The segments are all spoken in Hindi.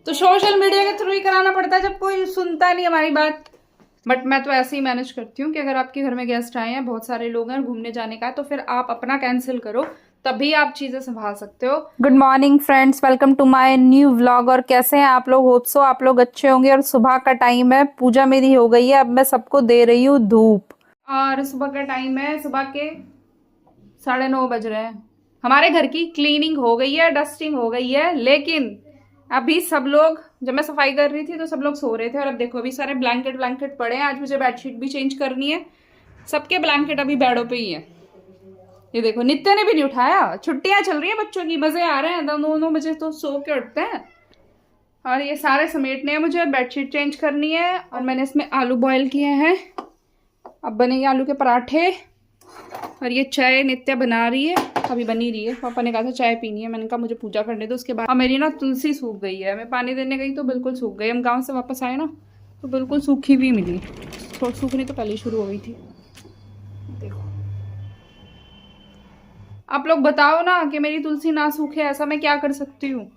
तो सोशल मीडिया के थ्रू ही कराना पड़ता है जब कोई सुनता नहीं हमारी बात। बट मैं तो ऐसे ही मैनेज करती हूँ कि अगर आपके घर में गेस्ट आए हैं, बहुत सारे लोग हैं, घूमने जाने का है, तो फिर आप अपना कैंसिल करो, तभी आप चीज़ें संभाल सकते हो। Good morning friends, welcome to my new vlog. और कैसे हैं आप लोग? होप सो आप लोग अच्छे होंगे। और सुबह का टाइम है, पूजा मेरी हो गई है, अब मैं सबको दे रही हूँ धूप। और सुबह का टाइम है, सुबह के 9:30 बज रहे हैं। हमारे घर की क्लीनिंग हो गई है, डस्टिंग हो गई है, लेकिन अभी सब लोग, जब मैं सफाई कर रही थी तो सब लोग सो रहे थे। और अब देखो अभी सारे ब्लैंकेट पड़े हैं। आज मुझे बेडशीट भी चेंज करनी है। सबके ब्लैंकेट अभी बेडों पे ही है। ये देखो नित्य ने भी नहीं उठाया। छुट्टियां चल रही है बच्चों की, मजे आ रहे हैं। 9 बजे तो सो के उठते हैं। और ये सारे समेटने हैं मुझे, बेडशीट चेंज करनी है। और मैंने इसमें आलू बॉयल किए हैं, अब बनेंगे आलू के पराठे। और ये चाय नित्य बना रही है, अभी बनी रही है। पापा ने कहा था चाय पीनी है, मैंने कहा मुझे पूजा करने दो उसके बाद। और मेरी ना तुलसी सूख गई है, मैं पानी देने गई तो बिल्कुल सूख गई। हम गांव से वापस आए ना तो बिल्कुल सूखी हुई मिली। थोड़ी सूखनी तो पहले ही शुरू हो गई थी। देखो आप लोग बताओ ना कि मेरी तुलसी ना सूखे, ऐसा मैं क्या कर सकती हूँ?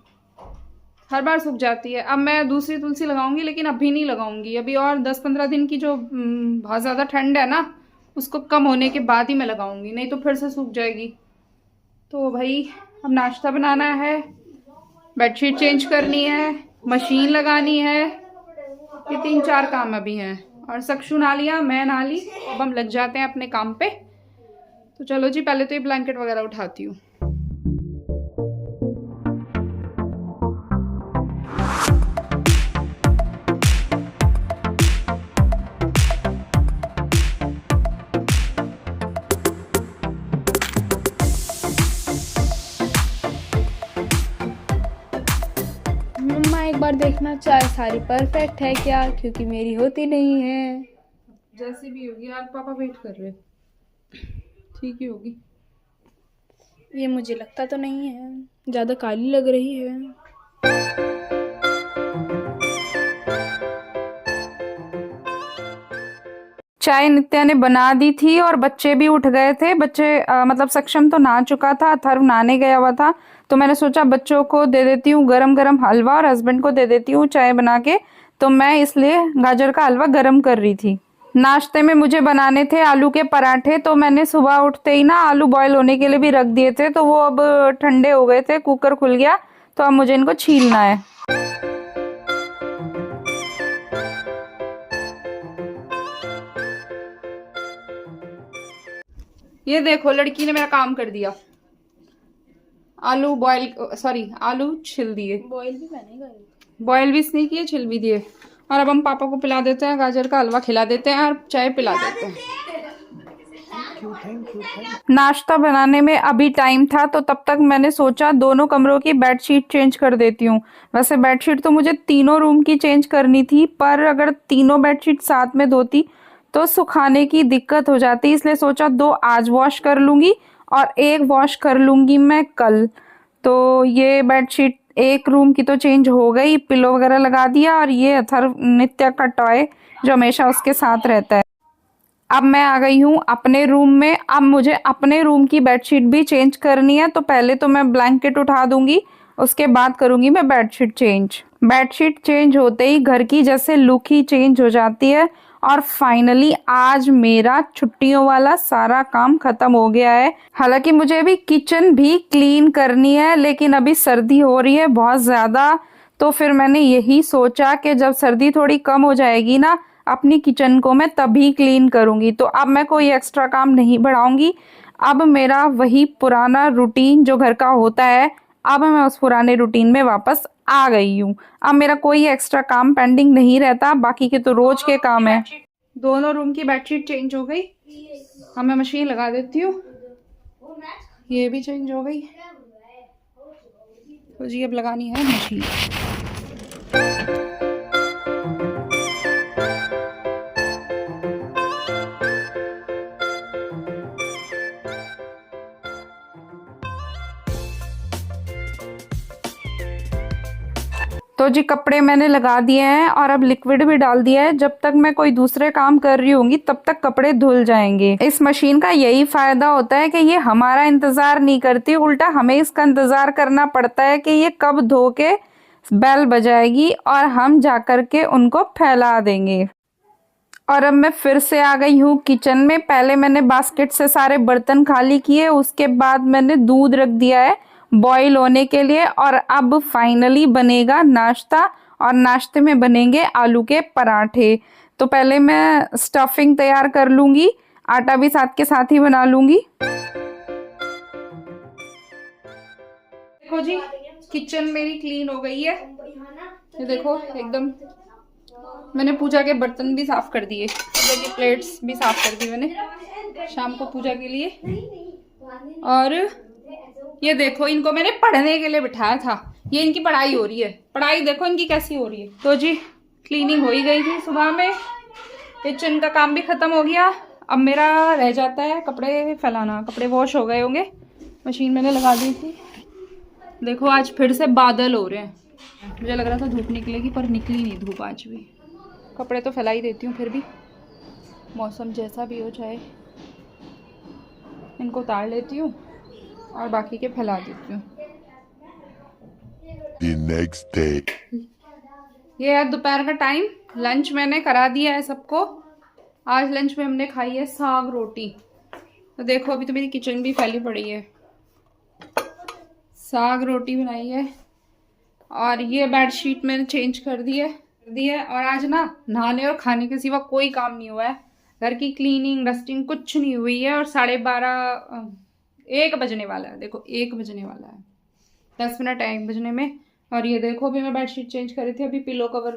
हर बार सूख जाती है। अब मैं दूसरी तुलसी लगाऊंगी, लेकिन अभी नहीं लगाऊंगी। अभी और 10-15 दिन की जो बहुत ज़्यादा ठंड है ना, उसको कम होने के बाद ही मैं लगाऊंगी, नहीं तो फिर से सूख जाएगी। तो भाई अब नाश्ता बनाना है, बेडशीट चेंज करनी है, मशीन लगानी है, ये 3-4 काम अभी हैं। और सक्षु नहा लिया, मैं नहा ली, अब हम लग जाते हैं अपने काम पे। तो चलो जी, पहले तो ये ब्लैंकेट वगैरह उठाती हूँ। मम्मा एक बार देखना चाय सारी परफेक्ट है क्या, क्योंकि मेरी होती नहीं है। जैसी भी होगी, आज पापा वेट कर रहे, ठीक ही होगी। ये मुझे लगता तो नहीं है, ज़्यादा काली लग रही है। चाय नित्या ने बना दी थी और बच्चे भी उठ गए थे। बच्चे मतलब सक्षम तो नहा चुका था, अथर्व नहाने गया हुआ था। तो मैंने सोचा बच्चों को दे देती हूँ गरम गरम हलवा और हस्बैंड को दे देती हूँ चाय बना के। तो मैं इसलिए गाजर का हलवा गरम कर रही थी। नाश्ते में मुझे बनाने थे आलू के पराठे, तो मैंने सुबह उठते ही ना आलू बॉयल होने के लिए भी रख दिए थे। तो वो अब ठंडे हो गए थे, कुकर खुल गया, तो अब मुझे इनको छीलना है। ये देखो लड़की ने मेरा काम कर दिया। आलू बॉयल, सॉरी आलू छिल दिए। बॉयल भी मैंने करी। बॉयल भी इसने किए, छिल भी दिए। और अब हम पापा को पिला देते हैं, गाजर का हलवा खिला देते हैं और चाय पिला देते हैं। नाश्ता बनाने में अभी टाइम था, तो तब तक मैंने सोचा दोनों कमरों की बेडशीट चेंज कर देती हूँ। वैसे बेडशीट तो मुझे तीनों रूम की चेंज करनी थी, पर अगर तीनों बेडशीट साथ में धोती तो सुखाने की दिक्कत हो जाती, इसलिए सोचा 2 आज वॉश कर लूंगी और 1 वॉश कर लूंगी मैं कल। तो ये बेडशीट एक रूम की तो चेंज हो गई, पिलो वगैरह लगा दिया। और ये अथर्व नित्या का टॉय जो हमेशा उसके साथ रहता है। अब मैं आ गई हूँ अपने रूम में। अब मुझे अपने रूम की बेडशीट भी चेंज करनी है, तो पहले तो मैं ब्लैंकेट उठा दूंगी, उसके बाद करूंगी मैं बेडशीट चेंज। बेडशीट चेंज होते ही घर की जैसे लुक ही चेंज हो जाती है। और फाइनली आज मेरा छुट्टियों वाला सारा काम खत्म हो गया है। हालांकि मुझे अभी किचन भी क्लीन करनी है, लेकिन अभी सर्दी हो रही है बहुत ज़्यादा। तो फिर मैंने यही सोचा कि जब सर्दी थोड़ी कम हो जाएगी ना, अपनी किचन को मैं तभी क्लीन करूंगी। तो अब मैं कोई एक्स्ट्रा काम नहीं बढ़ाऊंगी। अब मेरा वही पुराना रूटीन जो घर का होता है, अब मैं उस पुराने रूटीन में वापस आ गई हूँ। अब मेरा कोई एक्स्ट्रा काम पेंडिंग नहीं रहता, बाकी के तो रोज के काम है। दोनों रूम की बेडशीट चेंज हो गई, अब मैं मशीन लगा देती हूँ। ये भी चेंज हो गई, तो जी अब लगानी है मशीन। तो जी कपड़े मैंने लगा दिए हैं और अब लिक्विड भी डाल दिया है। जब तक मैं कोई दूसरे काम कर रही होंगी तब तक कपड़े धुल जाएंगे। इस मशीन का यही फायदा होता है कि ये हमारा इंतजार नहीं करती, उल्टा हमें इसका इंतजार करना पड़ता है कि ये कब धो के बेल बजाएगी और हम जाकर के उनको फैला देंगे। और अब मैं फिर से आ गई हूँ किचन में। पहले मैंने बास्केट से सारे बर्तन खाली किए, उसके बाद मैंने दूध रख दिया है बॉईल होने के लिए। और अब फाइनली बनेगा नाश्ता, और नाश्ते में बनेंगे आलू के पराठे। तो पहले मैं स्टफिंग तैयार कर लूँगी, आटा भी साथ के साथ ही बना लूँगी। देखो जी, किचन मेरी क्लीन हो गई है। ये देखो एकदम, मैंने पूजा के बर्तन भी साफ कर दिए, पूजा की प्लेट्स भी साफ कर दी मैंने शाम को पूजा के लिए। और ये देखो, इनको मैंने पढ़ने के लिए बिठाया था, ये इनकी पढ़ाई हो रही है। पढ़ाई देखो इनकी कैसी हो रही है। तो जी क्लीनिंग हो ही गई थी सुबह में, किचन का काम भी खत्म हो गया। अब मेरा रह जाता है कपड़े फैलाना। कपड़े वॉश हो गए होंगे, मशीन मैंने लगा दी थी। देखो आज फिर से बादल हो रहे हैं, मुझे लग रहा था धूप निकलेगी पर निकली नहीं धूप आज भी। कपड़े तो फैला ही देती हूँ फिर भी, मौसम जैसा भी हो जाए। इनको उतार लेती हूँ और बाकी के फैला देती हूँ। The next day. ये है दोपहर का टाइम, लंच मैंने करा दिया है सबको। आज लंच में हमने खाई है साग रोटी। तो देखो अभी तो मेरी किचन भी फैली पड़ी है। साग रोटी बनाई है और ये बेडशीट मैंने चेंज कर दी है। और आज ना नहाने और खाने के सिवा कोई काम नहीं हुआ है। घर की क्लीनिंग डस्टिंग कुछ नहीं हुई है। और 12:30 1 बजने वाला है। देखो 1 बजने वाला है, 10 मिनट है 1 बजने में। और ये देखो अभी मैं बेडशीट चेंज करी थी, अभी पिलो कवर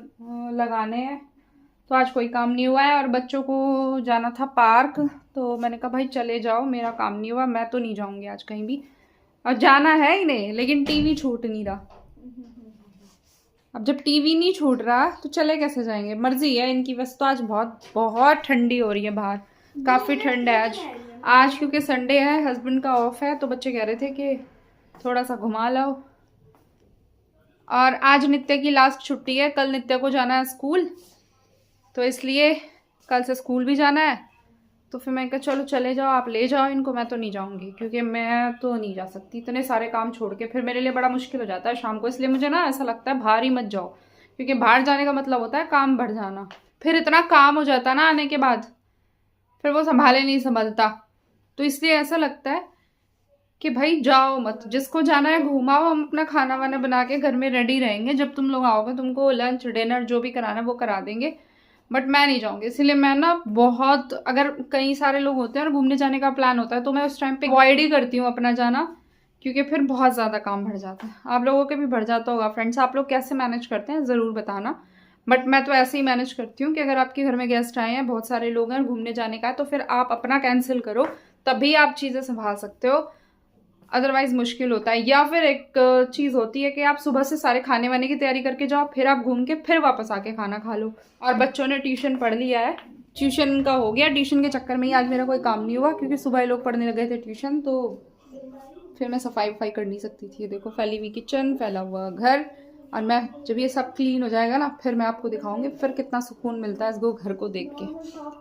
लगाने हैं। तो आज कोई काम नहीं हुआ है। और बच्चों को जाना था पार्क, तो मैंने कहा भाई चले जाओ, मेरा काम नहीं हुआ, मैं तो नहीं जाऊंगी आज कहीं भी। और जाना है ही नहीं, लेकिन टीवी छूट नहीं रहा। अब जब टीवी नहीं छूट रहा तो चले कैसे जाएंगे, मर्जी है इनकी। बस तो आज बहुत बहुत ठंडी हो रही है बाहर, काफ़ी ठंड है आज क्योंकि संडे है, हस्बैंड का ऑफ है। तो बच्चे कह रहे थे कि थोड़ा सा घुमा लाओ। और आज नित्य की लास्ट छुट्टी है, कल नित्य को जाना है स्कूल, तो इसलिए कल से स्कूल भी जाना है। तो फिर मैं कहा चलो चले जाओ, आप ले जाओ इनको, मैं तो नहीं जाऊंगी क्योंकि मैं तो नहीं जा सकती इतने सारे काम छोड़ के। फिर मेरे लिए बड़ा मुश्किल हो जाता है शाम को। इसलिए मुझे ना ऐसा लगता है बाहर ही मत जाओ, क्योंकि बाहर जाने का मतलब होता है काम बढ़ जाना। फिर इतना काम हो जाता है ना आने के बाद, फिर वो संभाले नहीं संभलता। तो इसलिए ऐसा लगता है कि भाई जाओ मत, जिसको जाना है घुमाओ। हम अपना खाना वाना बना के घर में रेडी रहेंगे, जब तुम लोग आओगे तुमको लंच डिनर जो भी कराना है वो करा देंगे। बट मैं नहीं जाऊंगी। इसीलिए मैं ना बहुत, अगर कई सारे लोग होते हैं और घूमने जाने का प्लान होता है तो मैं उस टाइम पे अवॉइड ही करती हूँ अपना जाना, क्योंकि फिर बहुत ज़्यादा काम बढ़ जाता है। आप लोगों के भी बढ़ जाता होगा फ्रेंड्स, आप लोग कैसे मैनेज करते हैं ज़रूर बताना। बट मैं तो ऐसे ही मैनेज करती हूँ कि अगर आपके घर में गेस्ट आए हैं, बहुत सारे लोग हैं, घूमने जाने का है, तो फिर आप अपना कैंसिल करो, तभी आप चीज़ें संभाल सकते हो। अदरवाइज मुश्किल होता है। या फिर एक चीज़ होती है कि आप सुबह से सारे खाने वाने की तैयारी करके जाओ, फिर आप घूम के फिर वापस आके खाना खा लो। और बच्चों ने ट्यूशन पढ़ लिया है, ट्यूशन का हो गया। ट्यूशन के चक्कर में ही आज मेरा कोई काम नहीं हुआ, क्योंकि सुबह लोग पढ़ने लगे थे ट्यूशन, तो फिर मैं सफाई वफाई कर नहीं सकती थी। देखो फैली हुई किचन, फैला हुआ घर। और मैं जब ये सब क्लीन हो जाएगा ना, फिर मैं आपको दिखाऊंगी फिर कितना सुकून मिलता है इसको घर को देख के।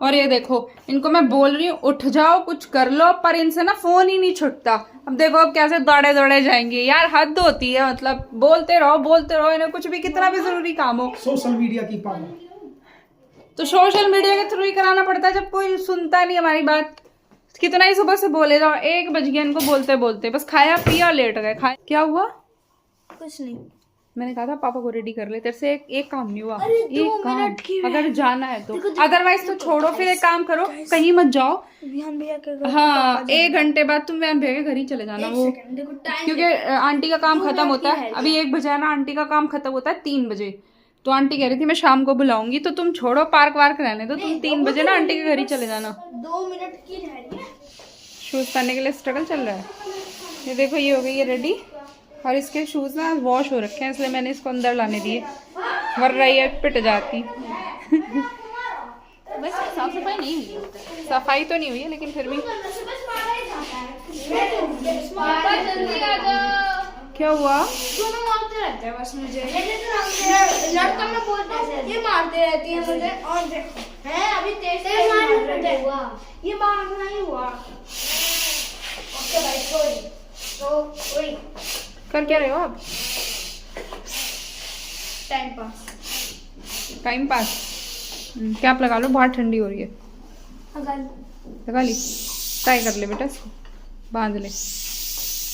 और ये देखो इनको मैं बोल रही हूँ उठ जाओ कुछ कर लो, पर इनसे ना फोन ही नहीं छूटता। अब देखो अब कैसे दौड़े दौड़े जाएंगे यार, हद होती है। मतलब बोलते रहो इन्हें कुछ भी, कितना भी जरूरी काम हो। सोशल मीडिया की पावर तो सोशल मीडिया के थ्रू ही कराना पड़ता है, जब कोई सुनता नहीं हमारी बात। कितना ही सुबह से बोले जाओ, 1 बज गया इनको बोलते बोलते, बस खाया पिया लेट गए। क्या हुआ? कुछ नहीं, मैंने कहा था पापा को रेडी कर ले, तेरे से एक काम नहीं हुआ। एक काम अगर जाना है तो, अदरवाइज तो छोड़ो। फिर एक काम करो, कहीं मत जाओ। विहान भैया के हाँ 1 घंटे बाद तुम विहान भैया के घर ही चले जाना, वो क्योंकि आंटी का काम खत्म होता है। अभी 1 बजे है ना, आंटी का काम खत्म होता है 3 बजे। तो आंटी कह रही थी मैं शाम को बुलाऊंगी, तो तुम छोड़ो पार्क वार्क रहने दो, तुम 3 बजे ना आंटी के घर ही चले जाना। 2 मिनट की रह रही है। शूज पहनने के लिए स्ट्रगल चल रहा है। ये देखो ये हो गई है रेडी, और इसके शूज ना वॉश हो रखे हैं, इसलिए मैंने इसको अंदर लाने दिए, वरना ये पिट जाती। बस साफ सफाई नहीं हुई है। सफाई तो नहीं हुई है, लेकिन फिर भी। क्या हुआ? दोनों मारते रहते हैं बस मुझे। लड़का में बोलता हूँ ये मारते रहती है मुझे। और देखो है अभी तेज मारना हुआ, ये मारना ही हुआ। ओके भाई सॉरी। कर क्या रहे हो आप? Time pass. Time pass. Cap लगा लो, बहुत ठंडी हो रही है। लगा ली? ट्राई कर ले बेटा, इसको बांध ले,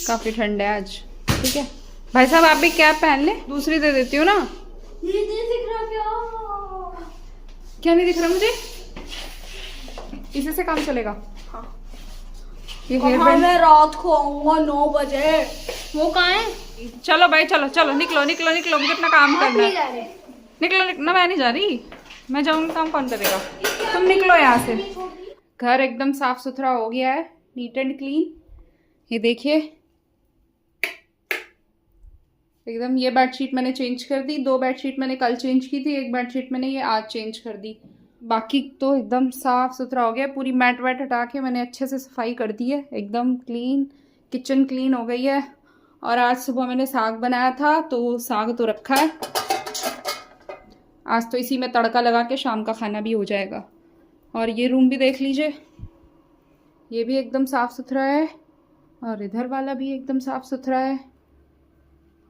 काफ़ी ठंडा है आज। ठीक है भाई साहब, आप भी कैप पहन ले, दूसरी दे देती हूँ ना। ये नहीं दिख रहा क्या? क्या नहीं दिख रहा मुझे? इसी से काम चलेगा? हाँ। ये हेयर बैंड मैं रात को आऊंगा 9 बजे। वो कहाँ है? चलो भाई, चलो चलो, निकलो निकलो निकलो, मुझे अपना काम करना नहीं है। जा रहे। निकलो ना, मैं नहीं जा रही, मैं जाऊंगी, काम कौन करेगा? तुम निकलो यहाँ से। घर एकदम साफ सुथरा हो गया है, नीट एंड क्लीन। ये देखिए एकदम। ये बेडशीट मैंने चेंज कर दी, 2 बेडशीट मैंने कल चेंज की थी, 1 बेडशीट मैंने ये आज चेंज कर दी। बाकी तो एकदम साफ सुथरा हो गया। पूरी मैट वैट हटा के मैंने अच्छे से सफाई कर दी है, एकदम क्लीन। किचन क्लीन हो गई है। और आज सुबह मैंने साग बनाया था, तो साग तो रखा है, आज तो इसी में तड़का लगा के शाम का खाना भी हो जाएगा। और ये रूम भी देख लीजिए, ये भी एकदम साफ़ सुथरा है, और इधर वाला भी एकदम साफ़ सुथरा है।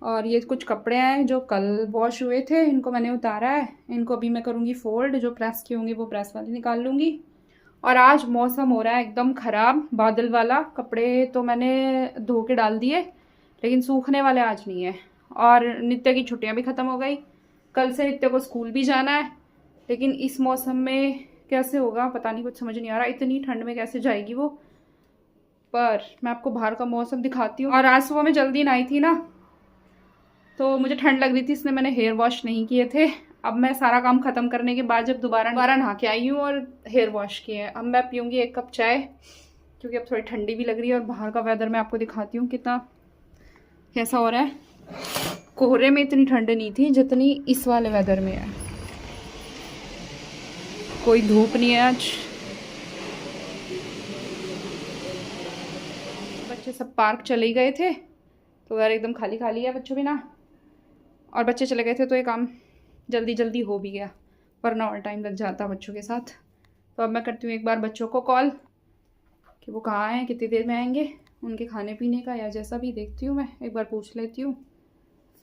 और ये कुछ कपड़े हैं जो कल वॉश हुए थे, इनको मैंने उतारा है, इनको अभी मैं करूँगी फोल्ड, जो प्रेस किए होंगे वो प्रेस वाले निकाल लूँगी। और आज मौसम हो रहा है एकदम ख़राब, बादल वाला। कपड़े तो मैंने धो के डाल दिए, लेकिन सूखने वाले आज नहीं है। और नित्य की छुट्टियाँ भी ख़त्म हो गई, कल से नित्य को स्कूल भी जाना है, लेकिन इस मौसम में कैसे होगा पता नहीं, कुछ समझ नहीं आ रहा, इतनी ठंड में कैसे जाएगी वो। पर मैं आपको बाहर का मौसम दिखाती हूँ। और आज सुबह मैं जल्दी नहाई थी ना, तो मुझे ठंड लग रही थी, इसलिए मैंने हेयर वॉश नहीं किए थे। अब मैं सारा काम ख़त्म करने के बाद जब दोबारा नहा के आई हूँ और हेयर वॉश किए हैं, अब मैं पीऊँगी 1 कप चाय, क्योंकि अब थोड़ी ठंडी भी लग रही है। और बाहर का वेदर मैं आपको दिखाती हूँ कितना कैसा हो रहा है। कोहरे में इतनी ठंड नहीं थी जितनी इस वाले वेदर में है। कोई धूप नहीं है आज। बच्चे सब पार्क चले गए थे, तो घर एकदम खाली खाली है बच्चों बिना। और बच्चे चले गए थे तो ये काम जल्दी जल्दी हो भी गया, वरना और टाइम लग जाता बच्चों के साथ। तो अब मैं करती हूँ एक बार बच्चों को कॉल कि वो कहाँ हैं, कितनी देर में आएंगे, उनके खाने पीने का या जैसा भी देखती हूँ, मैं एक बार पूछ लेती हूँ,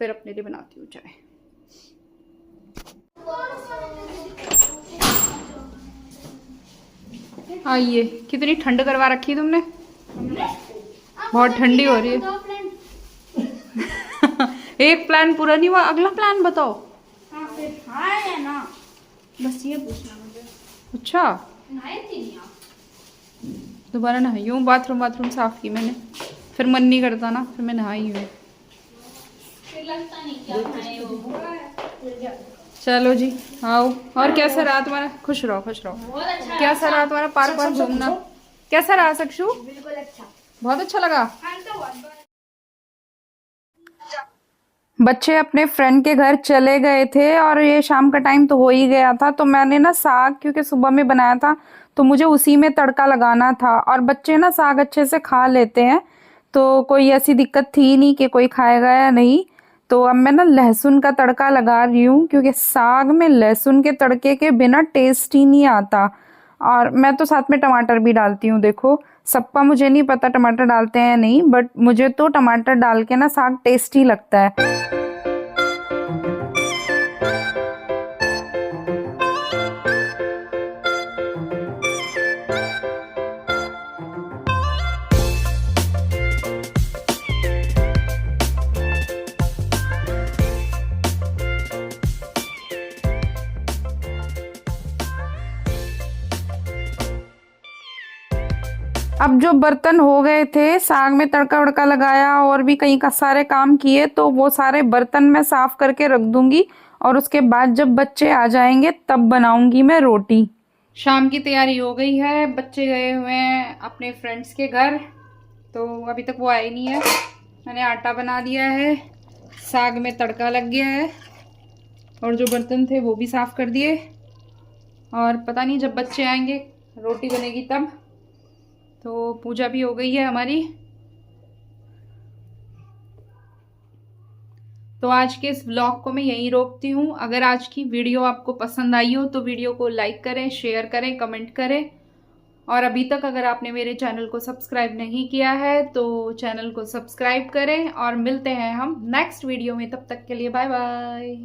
फिर अपने लिए बनाती हूँ चाय। आइए, कितनी ठंड करवा रखी है तुमने, बहुत ठंडी हो रही है। एक प्लान पूरा नहीं हुआ, अगला प्लान बताओ। हाँ फिर हाँ या ना, बस ये पूछना मुझे। अच्छा, नहाए थे नहीं आप? दोबारा नहाई हूँ, बाथरूम साफ की मैंने, फिर मन नहीं करता ना, फिर मैं नहाई हूँ। फिर लगता नहीं क्या नहाए हो। चलो जी, आओ। और कैसा रहा तुम्हारा? खुश रहो खुश रहो। बहुत अच्छा। कैसा रहा तुम्हारा पार्क वार्क घूमना? कैसा रहा सक्षु? बिल्कुल अच्छा। बहुत अच्छा लगा। हाँ तो बहुत। बच्चे अपने फ्रेंड के घर चले गए थे और ये शाम का टाइम तो हो ही गया था, तो मैंने ना साग, क्योंकि सुबह में बनाया था तो मुझे उसी में तड़का लगाना था। और बच्चे ना साग अच्छे से खा लेते हैं, तो कोई ऐसी दिक्कत थी नहीं कि कोई खाएगा या नहीं। तो अब मैं ना लहसुन का तड़का लगा रही हूँ, क्योंकि साग में लहसुन के तड़के के बिना टेस्ट ही नहीं आता। और मैं तो साथ में टमाटर भी डालती हूँ। देखो, सबका मुझे नहीं पता टमाटर डालते हैं नहीं, बट मुझे तो टमाटर डाल के ना साग टेस्टी लगता है। अब जो बर्तन हो गए थे, साग में तड़का वड़का लगाया और भी कई का सारे काम किए, तो वो सारे बर्तन मैं साफ करके रख दूंगी। और उसके बाद जब बच्चे आ जाएंगे तब बनाऊंगी मैं रोटी। शाम की तैयारी हो गई है, बच्चे गए हुए हैं अपने फ्रेंड्स के घर, तो अभी तक वो आए नहीं है। मैंने आटा बना दिया है, साग में तड़का लग गया है, और जो बर्तन थे वो भी साफ़ कर दिए। और पता नहीं जब बच्चे आएंगे रोटी बनेगी तब। तो पूजा भी हो गई है हमारी। तो आज के इस व्लॉग को मैं यहीं रोकती हूँ। अगर आज की वीडियो आपको पसंद आई हो तो वीडियो को लाइक करें, शेयर करें, कमेंट करें। और अभी तक अगर आपने मेरे चैनल को सब्सक्राइब नहीं किया है तो चैनल को सब्सक्राइब करें। और मिलते हैं हम नेक्स्ट वीडियो में, तब तक के लिए बाय बाय।